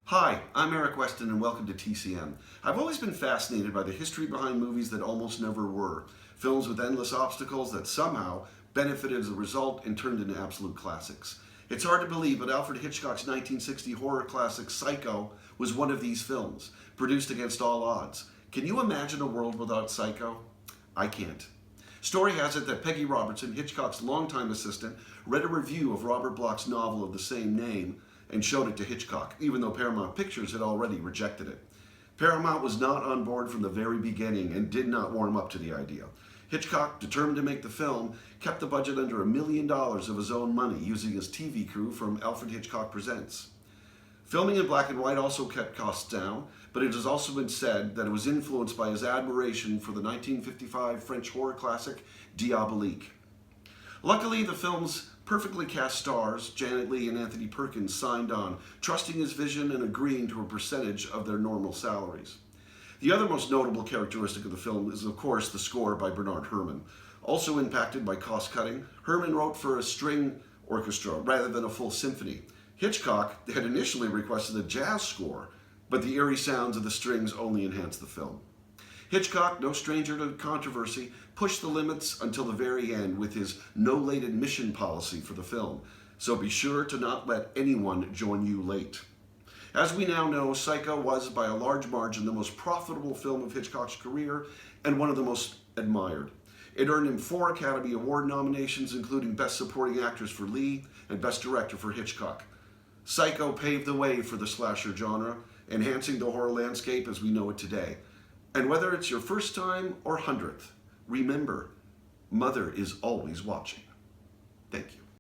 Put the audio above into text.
Hi, I'm Erik Westin and welcome to TCM. I've always been fascinated by the history behind movies that almost never were. Films with endless obstacles that somehow benefited as a result and turned into absolute classics. It's hard to believe, but Alfred Hitchcock's 1960 horror classic Psycho was one of these films, produced against all odds. Can you imagine a world without Psycho? I can't. Story has it that Peggy Robertson, Hitchcock's longtime assistant, read a review of Robert Bloch's novel of the same name and showed it to Hitchcock, even though Paramount Pictures had already rejected it. Paramount was not on board from the very beginning and did not warm up to the idea. Hitchcock, determined to make the film, kept the budget under $1 million of his own money using his TV crew from Alfred Hitchcock Presents. Filming in black and white also kept costs down, but it has also been said that it was influenced by his admiration for the 1955 French horror classic Diabolique. Luckily, the film's perfectly cast stars, Janet Leigh and Anthony Perkins, signed on, trusting his vision and agreeing to a percentage of their normal salaries. The other most notable characteristic of the film is, of course, the score by Bernard Herrmann. Also impacted by cost cutting, Herrmann wrote for a string orchestra rather than a full symphony. Hitchcock had initially requested a jazz score, but the eerie sounds of the strings only enhanced the film. Hitchcock, no stranger to controversy, pushed the limits until the very end with his no late admission policy for the film, so be sure to not let anyone join you late. As we now know, Psycho was by a large margin the most profitable film of Hitchcock's career and one of the most admired. It earned him 4 Academy Award nominations, including Best Supporting Actress for Leigh and Best Director for Hitchcock. Psycho paved the way for the slasher genre, enhancing the horror landscape as we know it today. And whether it's your first time or 100th, remember, Mother is always watching. Thank you.